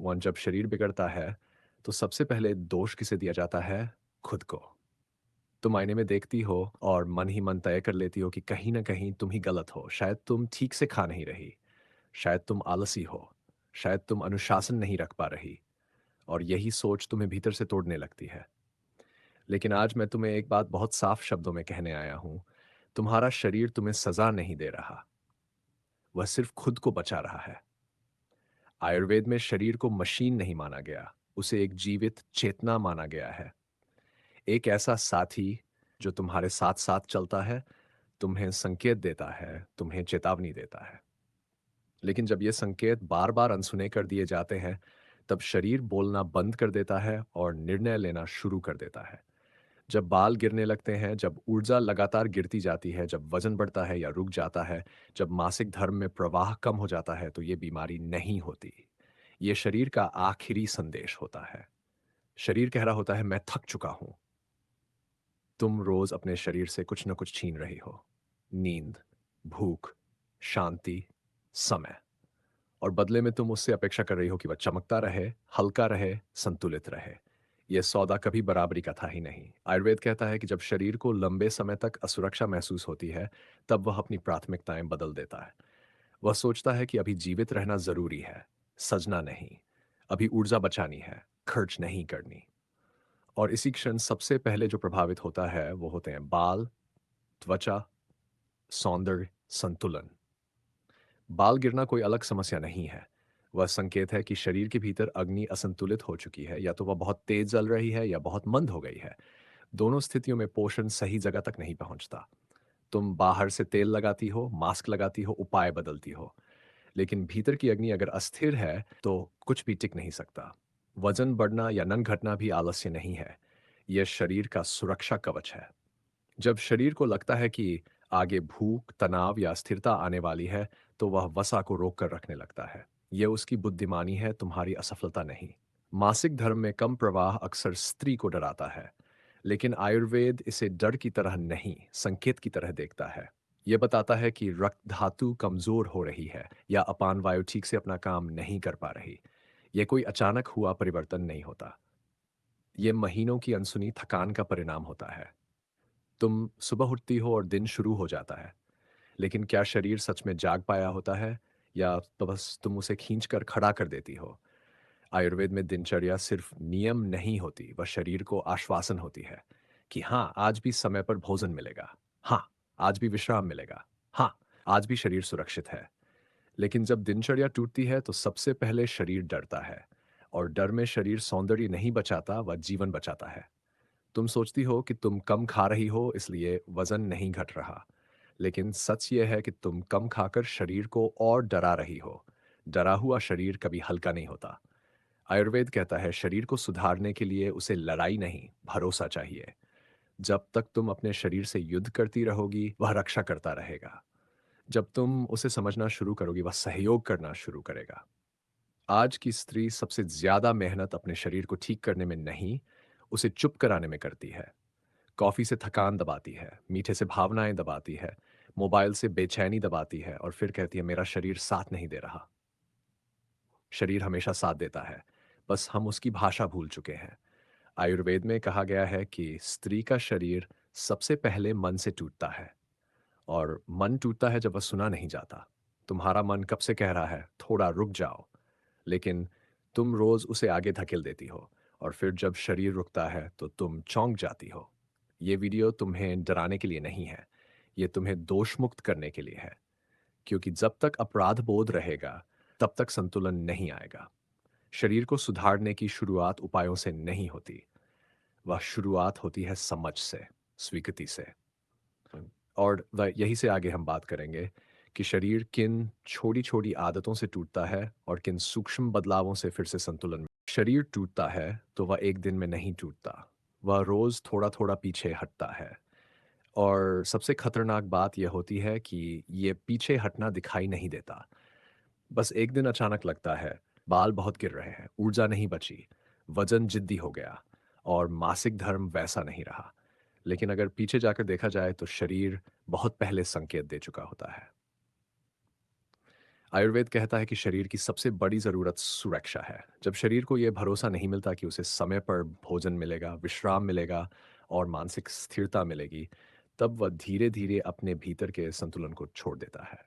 जब शरीर बिगड़ता है, तो सबसे पहले दोष किसे दिया जाता है? खुद को। तुम आईने में देखती हो और मन ही मन तय कर लेती हो कि कहीं न कहीं तुम ही गलत हो। शायद तुम ठीक से खा नहीं रही, शायद तुम आलसी हो, शायद तुम अनुशासन नहीं रख पा रही और यही सोच तुम्हें भीतर से तोड़ने लगती है। लेकिन आज मैं तुम्हें एक बात बहुत साफ शब्दों में कहने आया हूँ, तुम्हारा शरीर तुम्हें सज़ा नहीं दे रहा, वह सिर्फ़ खुद को बचा रहा है। आयुर्वेद में शरीर को मशीन नहीं माना गया, उसे एक जीवित चेतना माना गया है। एक ऐसा साथी जो तुम्हारे साथ-साथ चलता है, तुम्हें संकेत देता है, तुम्हें चेतावनी देता है। लेकिन जब ये संकेत बार-बार अनसुने कर दिए जाते हैं, तब शरीर बोलना बंद कर देता है और निर्णय लेना शुरू कर देता है। जब बाल गिरने लगते हैं, जब ऊर्जा लगातार गिरती जाती है, जब वज़न बढ़ता है या रुक जाता है, जब मासिक धर्म में प्रवाह कम हो जाता है, तो ये बीमारी नहीं होती। ये शरीर का आखिरी संदेश होता है। शरीर कह रहा होता है, मैं थक चुका हूँ। तुम रोज़ अपने शरीर से कुछ न कुछ छीन रही हो। नींद, भूख, शांति, समय। और बदले में तुम उससे अपेक्षा कर रही हो कि वह चमकता रहे, हल्का रहे, संतुलित रहे। यह सौदा कभी बराबरी का था ही नहीं। आयुर्वेद कहता है कि जब शरीर को लंबे समय तक असुरक्षा महसूस होती है, तब वह अपनी प्राथमिकताएं बदल देता है। वह सोचता है कि अभी जीवित रहना जरूरी है, सजना नहीं। अभी ऊर्जा बचानी है, खर्च नहीं करनी। और इसी क्षण सबसे पहले जो प्रभावित होता है, वो होते हैं बाल, त्वचा, सौंदर्य, संतुलन। बाल गिरना कोई अलग समस्या नहीं है। वह संकेत है कि शरीर के भीतर अग्नि असंतुलित हो चुकी है, या तो वह बहुत तेज जल रही है या बहुत मंद हो गई है। दोनों स्थितियों में पोषण सही जगह तक नहीं पहुंचता। तुम बाहर से तेल लगाती हो, मास्क लगाती हो, उपाय बदलती हो, लेकिन भीतर की अग्नि अगर अस्थिर है, तो कुछ भी टिक नहीं सकता। वजन बढ़ना या नन घटना भी आलस्य नहीं है। यह शरीर का सुरक्षा कवच है। जब शरीर को लगता है कि आगे भूख, तनाव या अस्थिरता आने वाली है, तो वह वसा को रोक कर रखने लगता है। यह उसकी बुद्धिमानी है, तुम्हारी असफलता नहीं। मासिक धर्म में कम प्रवाह अक्सर स्त्री को डराता है, लेकिन आयुर्वेद इसे डर की तरह नहीं, संकेत की तरह देखता है। यह बताता है कि रक्त धातु कमजोर हो रही है या अपान वायु ठीक से अपना काम नहीं कर पा रही। यह कोई अचानक हुआ परिवर्तन नहीं होता। यह महीनों की अनसुनी थकान का परिणाम होता है। तुम सुबह उठती हो और दिन शुरू हो जाता है, लेकिन क्या शरीर सच में जाग पाया होता है, या तो बस तुम उसे खींचकर खड़ा कर देती हो? आयुर्वेद में दिनचर्या सिर्फ नियम नहीं होती, वह शरीर को आश्वासन होती है कि हाँ, आज भी समय पर भोजन मिलेगा। हाँ, आज भी विश्राम मिलेगा। हाँ, आज भी शरीर सुरक्षित है। लेकिन जब दिनचर्या टूटती है, तो सबसे पहले शरीर डरता है, और डर में शरीर सौंदर्य नहीं बचाता, वह जीवन बचाता है। तुम सोचती हो कि तुम कम खा रही हो, इसलिए वजन नहीं घट रहा। लेकिन सच यह है कि तुम कम खाकर शरीर को और डरा रही हो। डरा हुआ शरीर कभी हल्का नहीं होता। आयुर्वेद कहता है, शरीर को सुधारने के लिए उसे लड़ाई नहीं, भरोसा चाहिए। जब तक तुम अपने शरीर से युद्ध करती रहोगी, वह रक्षा करता रहेगा। जब तुम उसे समझना शुरू करोगी, वह सहयोग करना शुरू करेगा। आज की स्त्री सबसे ज्यादा मेहनत अपने शरीर को ठीक करने में नहीं, उसे चुप कराने में करती है। कॉफ़ी से थकान दबाती है, मीठे से भावनाएँ दबाती है, मोबाइल से बेचैनी दबाती है और फिर कहती है, मेरा शरीर साथ नहीं दे रहा। शरीर हमेशा साथ देता है, बस हम उसकी भाषा भूल चुके हैं। आयुर्वेद में कहा गया है कि स्त्री का शरीर सबसे पहले मन से टूटता है, और मन टूटता है जब वह सुना नहीं जाता। तुम्हारा मन कब से कह रहा है, थोड़ा रुक जाओ, लेकिन तुम रोज़ उसे आगे धकेल देती हो, और फिर जब शरीर रुकता है, तो तुम चौंक जाती हो। ये वीडियो तुम्हें डराने के लिए नहीं है, ये तुम्हें दोष मुक्त करने के लिए है, क्योंकि जब तक अपराध बोध रहेगा, तब तक संतुलन नहीं आएगा। शरीर को सुधारने की शुरुआत उपायों से नहीं होती, वह शुरुआत होती है समझ से, स्वीकृति से। और यही से आगे हम बात करेंगे कि शरीर किन छोटी-छोटी आदतों से टूटता है और किन सूक्ष्म बदलावों से फिर से संतुलन में। शरीर टूटता है, तो वह एक दिन में नहीं टूटता, वह रोज़ थोड़ा-थोड़ा पीछे हटता है। और सबसे खतरनाक बात यह होती है कि ये पीछे हटना दिखाई नहीं देता। बस एक दिन अचानक लगता है, बाल बहुत गिर रहे हैं, ऊर्जा नहीं बची, वजन जिद्दी हो गया और मासिक धर्म वैसा नहीं रहा। लेकिन अगर पीछे जाकर देखा जाए, तो शरीर बहुत पहले संकेत दे चुका होता है। आयुर्वेद कहता है कि शरीर की सबसे बड़ी ज़रूरत सुरक्षा है। जब शरीर को ये भरोसा नहीं मिलता कि उसे समय पर भोजन मिलेगा, विश्राम मिलेगा और मानसिक स्थिरता मिलेगी, तब वह धीरे-धीरे अपने भीतर के संतुलन को छोड़ देता है।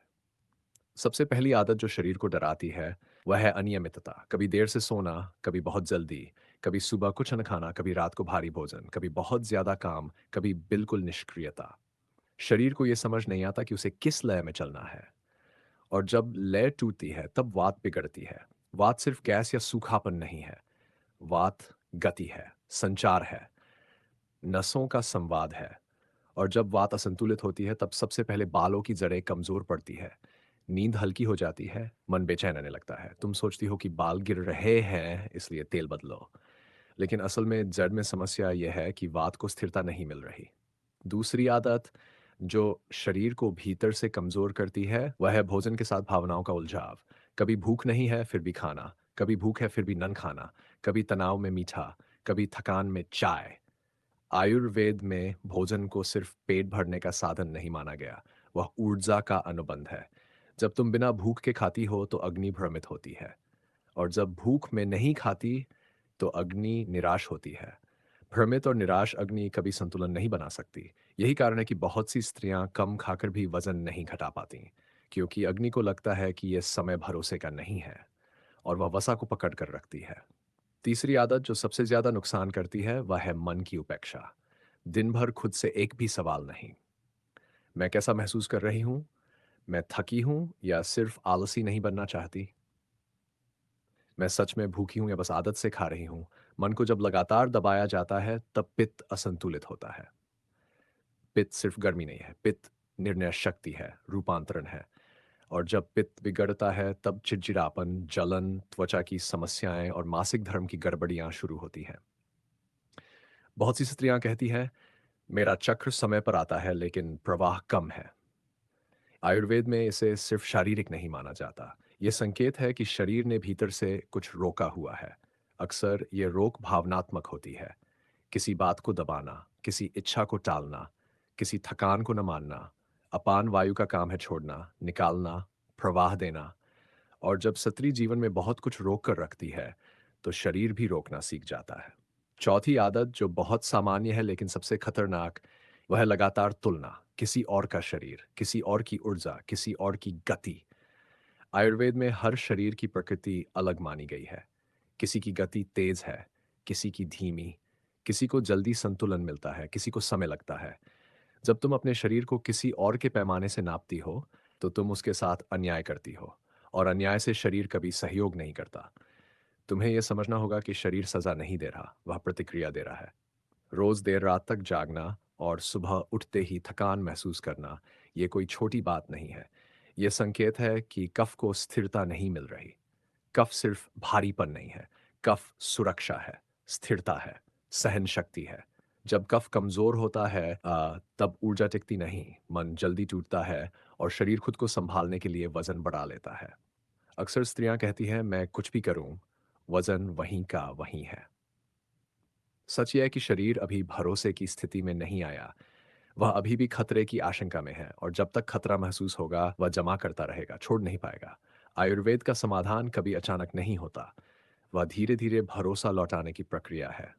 सबसे पहली आदत जो शरीर को डराती है, वह है अनियमितता। कभी देर से सोना, कभी बहुत जल्दी, कभी सुबह कुछ न खाना, कभी रात को भारी भोजन, कभी बहुत ज़्यादा काम, कभी बिल्कुल निष्क्रियता। शरीर को ये समझ नहीं आता कि उसे किस लय में चलना है। और जब लय टूटती है, तब वात बिगड़ती है। वात सिर्फ गैस या सूखापन नहीं है, वात गति है, संचार है, नसों का संवाद है। और जब वात असंतुलित होती है, तब सबसे पहले बालों की जड़ें कमजोर पड़ती है, नींद हल्की हो जाती है, मन बेचैन रहने लगता है। तुम सोचती हो कि बाल गिर रहे हैं, इसलिए तेल बदलो। लेकिन असल में जड़ में समस्या यह है कि वात को स्थिरता नहीं मिल रही। दूसरी आदत जो शरीर को भीतर से कमजोर करती है, वह है भोजन के साथ भावनाओं का उलझाव। कभी भूख नहीं है, फिर भी खाना। कभी भूख है, फिर भी नन खाना। कभी तनाव में मीठा, कभी थकान में चाय। आयुर्वेद में भोजन को सिर्फ पेट भरने का साधन नहीं माना गया, वह ऊर्जा का अनुबंध है। जब तुम बिना भूख के खाती हो तो अग्नि भ्रमित होती है, और जब भूख में नहीं खाती तो अग्नि निराश होती है। भ्रमित और निराश अग्नि कभी संतुलन नहीं बना सकती। यही कारण है कि बहुत सी स्त्रियां कम खाकर भी वजन नहीं घटा पाती, क्योंकि अग्नि को लगता है कि यह समय भरोसे का नहीं है, और वह वसा को पकड़ कर रखती है। तीसरी आदत जो सबसे ज्यादा नुकसान करती है, वह है मन की उपेक्षा। दिन भर खुद से एक भी सवाल नहीं। मैं कैसा महसूस कर रही हूँ? मैं थकी हूँ या सिर्फ आलसी नहीं बनना चाहती? मैं सच में भूखी हूँ या बस आदत से खा रही हूँ? मन को जब लगातार दबाया जाता है, तब पित्त असंतुलित होता है। पित्त सिर्फ गर्मी नहीं है, पित्त निर्णय शक्ति है, रूपांतरण है। और जब पित्त बिगड़ता है, तब चिड़चिड़ापन, जलन, त्वचा की समस्याएं और मासिक धर्म की गड़बड़ियां शुरू होती हैं। बहुत सी स्त्रियां कहती हैं, मेरा चक्र समय पर आता है लेकिन प्रवाह कम है। आयुर्वेद में इसे सिर्फ शारीरिक नहीं माना जाता। ये संकेत है कि शरीर ने भीतर से कुछ रोका हुआ है। अक्सर ये रोक भावनात्मक होती है। किसी बात को दबाना, किसी इच्छा को टालना, किसी थकान को न मानना। अपान वायु का काम है छोड़ना, निकालना, प्रवाह देना। और जब सत्री जीवन में बहुत कुछ रोक कर रखती है, तो शरीर भी रोकना सीख जाता है। चौथी आदत जो बहुत सामान्य है लेकिन सबसे खतरनाक, वह है लगातार तुलना। किसी और का शरीर, किसी और की ऊर्जा, किसी और की गति। आयुर्वेद में हर शरीर की प्रकृति अलग मानी गई है। किसी की गति तेज है, किसी की धीमी, किसी को जल्दी संतुलन मिलता है, किसी को समय लगता है। जब तुम अपने शरीर को किसी और के पैमाने से नापती हो, तो तुम उसके साथ अन्याय करती हो, और अन्याय से शरीर कभी सहयोग नहीं करता। तुम्हें यह समझना होगा कि शरीर सजा नहीं दे रहा, वह प्रतिक्रिया दे रहा है। रोज देर रात तक जागना और सुबह उठते ही थकान महसूस करना, ये कोई छोटी बात नहीं है। यह संकेत है कि कफ को स्थिरता नहीं मिल रही। कफ सिर्फ भारीपन नहीं है, कफ सुरक्षा है, स्थिरता है, सहन शक्ति है। जब कफ कमजोर होता है, तब ऊर्जा टिकती नहीं, मन जल्दी टूटता है, और शरीर खुद को संभालने के लिए वजन बढ़ा लेता है। अक्सर स्त्रियां कहती हैं, मैं कुछ भी करूं, वजन वहीं का वहीं है। सच यह है कि शरीर अभी भरोसे की स्थिति में नहीं आया, वह अभी भी खतरे की आशंका में है, और जब तक खतरा महसूस होगा, वह जमा करता रहेगा, छोड़ नहीं पाएगा। आयुर्वेद का समाधान कभी अचानक नहीं होता, वह धीरे धीरे भरोसा लौटाने की प्रक्रिया है।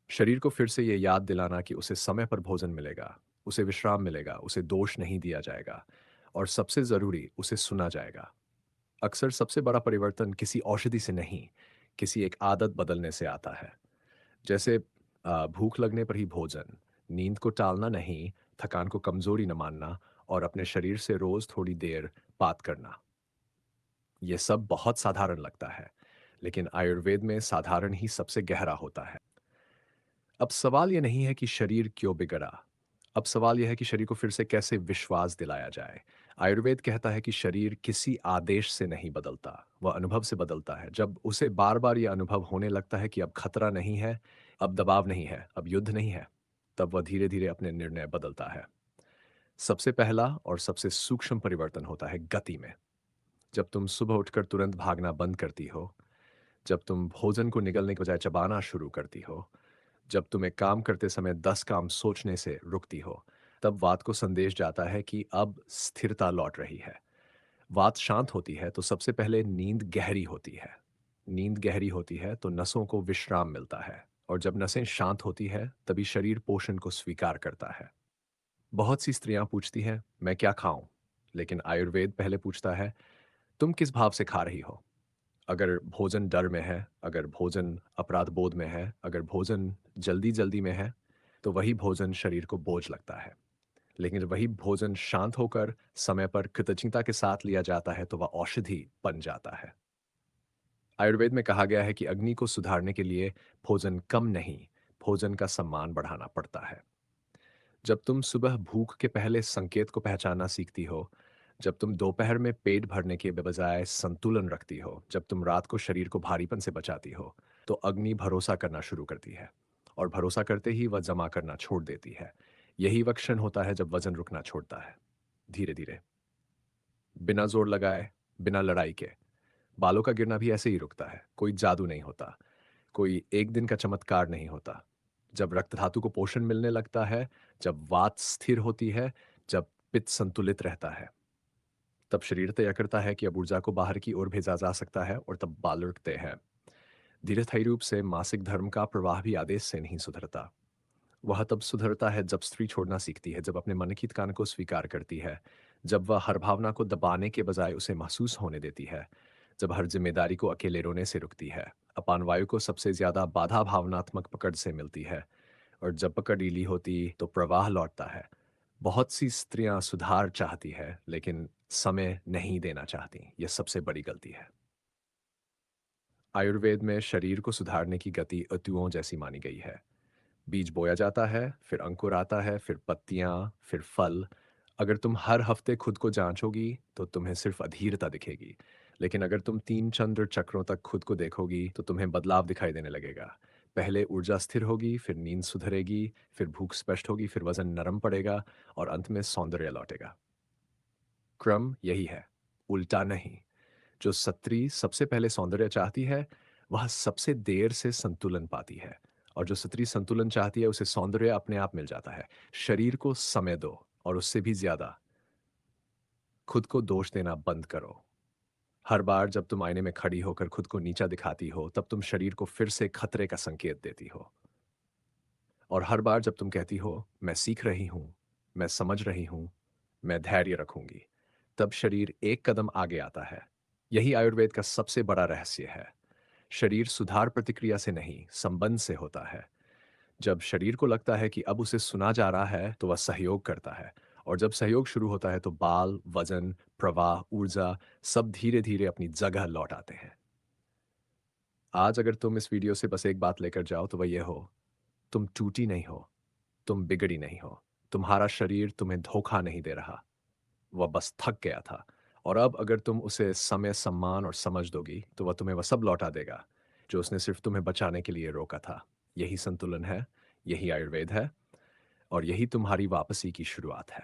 शरीर को फिर से ये याद दिलाना कि उसे समय पर भोजन मिलेगा, उसे विश्राम मिलेगा, उसे दोष नहीं दिया जाएगा, और सबसे जरूरी, उसे सुना जाएगा। अक्सर सबसे बड़ा परिवर्तन किसी औषधि से नहीं, किसी एक आदत बदलने से आता है। जैसे भूख लगने पर ही भोजन, नींद को टालना नहीं, थकान को कमजोरी न मानना, और अपने शरीर से रोज थोड़ी देर बात करना। ये सब बहुत साधारण लगता है, लेकिन आयुर्वेद में साधारण ही सबसे गहरा होता है। अब सवाल यह नहीं है कि शरीर क्यों बिगड़ा, अब सवाल यह है कि शरीर को फिर से कैसे विश्वास दिलाया जाए। आयुर्वेद कहता है कि शरीर किसी आदेश से नहीं बदलता, वह अनुभव से बदलता है। जब उसे बार बार यह अनुभव होने लगता है कि अब खतरा नहीं है, अब दबाव नहीं है, अब युद्ध नहीं है, तब वह धीरे धीरे अपने निर्णय बदलता है। सबसे पहला और सबसे सूक्ष्म परिवर्तन होता है गति में। जब तुम सुबह उठकर तुरंत भागना बंद करती हो, जब तुम भोजन को निगलने के बजाय चबाना शुरू करती हो, जब तुम एक काम करते समय 10 काम सोचने से रुकती हो, तब वात को संदेश जाता है कि अब स्थिरता लौट रही है। वात शांत होती है तो सबसे पहले नींद गहरी होती है। नींद गहरी होती है तो नसों को विश्राम मिलता है और जब नसें शांत होती है तभी शरीर पोषण को स्वीकार करता है। बहुत सी स्त्रियां पूछती हैं, मैं क्या खाऊं? लेकिन आयुर्वेद पहले पूछता है, तुम किस भाव से खा रही हो? अगर भोजन डर में है, अगर भोजन अपराध बोध में है, अगर भोजन जल्दी-जल्दी में है, तो वही भोजन शरीर को बोझ लगता है। लेकिन जब वही भोजन शांत होकर समय पर कृतज्ञता के साथ लिया जाता है, तो वह औषधि बन जाता है। आयुर्वेद में कहा गया है कि अग्नि को सुधारने के लिए भोजन कम नहीं, भोजन का सम्मान बढ़ाना पड़ता है। जब तुम सुबह भूख के पहले संकेत को पहचानना सीखती हो, जब तुम दोपहर में पेट भरने के बजाय संतुलन रखती हो, जब तुम रात को शरीर को भारीपन से बचाती हो, तो अग्नि भरोसा करना शुरू करती है। और भरोसा करते ही वह जमा करना छोड़ देती है। यही वह क्षण होता है जब वजन रुकना छोड़ता है। धीरे-धीरे, बिना जोर लगाए, बिना लड़ाई के। बालों का गिरना भी ऐसे ही रुकता है। कोई जादू नहीं होता। कोई एक दिन का चमत्कार नहीं होता। जब रक्त धातु को पोषण मिलने लगता है, जब वात स्थिर होती है, जब पित्त संतुलित रहता है, तब शरीर तय करता है कि अब ऊर्जा को बाहर की ओर भेजा जा सकता है और तब बाल रुकते हैं। धीरे स्थायी रूप से मासिक धर्म का प्रवाह भी आदेश से नहीं सुधरता। वह तब सुधरता है जब स्त्री छोड़ना सीखती है, जब अपने मन की थकान को स्वीकार करती है, जब वह हर भावना को दबाने के बजाय उसे महसूस होने देती है, जब हर जिम्मेदारी को अकेले रोने से रुकती है। अपान वायु को सबसे ज्यादा बाधा भावनात्मक पकड़ से मिलती है और जब पकड़ ढीली होती तो प्रवाह लौटता है। बहुत सी स्त्रियां सुधार चाहती है लेकिन समय नहीं देना चाहती। यह सबसे बड़ी गलती है। आयुर्वेद में शरीर को सुधारने की गति अतुओं जैसी मानी गई है। बीज बोया जाता है, फिर अंकुर आता है, फिर पत्तियां, फिर फल। अगर तुम हर हफ्ते खुद को जांचोगी तो तुम्हें सिर्फ अधीरता दिखेगी। लेकिन अगर तुम 3 चंद्र चक्रों तक खुद को देखोगी तो तुम्हें बदलाव दिखाई देने लगेगा। पहले ऊर्जा स्थिर होगी, फिर नींद सुधरेगी, फिर भूख स्पष्ट होगी, फिर वजन नरम पड़ेगा और अंत में सौंदर्य लौटेगा। क्रम यही है, उल्टा नहीं। जो स्त्री सबसे पहले सौंदर्य चाहती है, वह सबसे देर से संतुलन पाती है। और जो स्त्री संतुलन चाहती है, उसे सौंदर्य अपने आप मिल जाता है। शरीर को समय दो और उससे भी ज्यादा खुद को दोष देना बंद करो। हर बार जब तुम आईने में खड़ी होकर खुद को नीचा दिखाती हो, तब तुम शरीर को फिर से खतरे का संकेत देती हो। और हर बार जब तुम कहती हो, मैं सीख रही हूं, मैं समझ रही हूं, मैं धैर्य रखूंगी, तब शरीर एक कदम आगे आता है। यही आयुर्वेद का सबसे बड़ा रहस्य है। शरीर सुधार प्रतिक्रिया से नहीं, संबंध से होता है। जब शरीर को लगता है कि अब उसे सुना जा रहा है, तो वह सहयोग करता है। और जब सहयोग शुरू होता है, तो बाल, वजन, प्रवाह, ऊर्जा सब धीरे-धीरे अपनी जगह लौट आते हैं। आज अगर तुम इस वीडियो से बस एक बात लेकर जाओ, तो वह ये हो, तुम टूटी नहीं हो, तुम बिगड़ी नहीं हो। तुम्हारा शरीर तुम्हें धोखा नहीं दे रहा, वह बस थक गया था। और अब अगर तुम उसे समय, सम्मान और समझ दोगी, तो वह तुम्हें वह सब लौटा देगा, जो उसने सिर्फ तुम्हें बचाने के लिए रोका था। यही संतुलन है, यही आयुर्वेद है और यही तुम्हारी वापसी की शुरुआत है।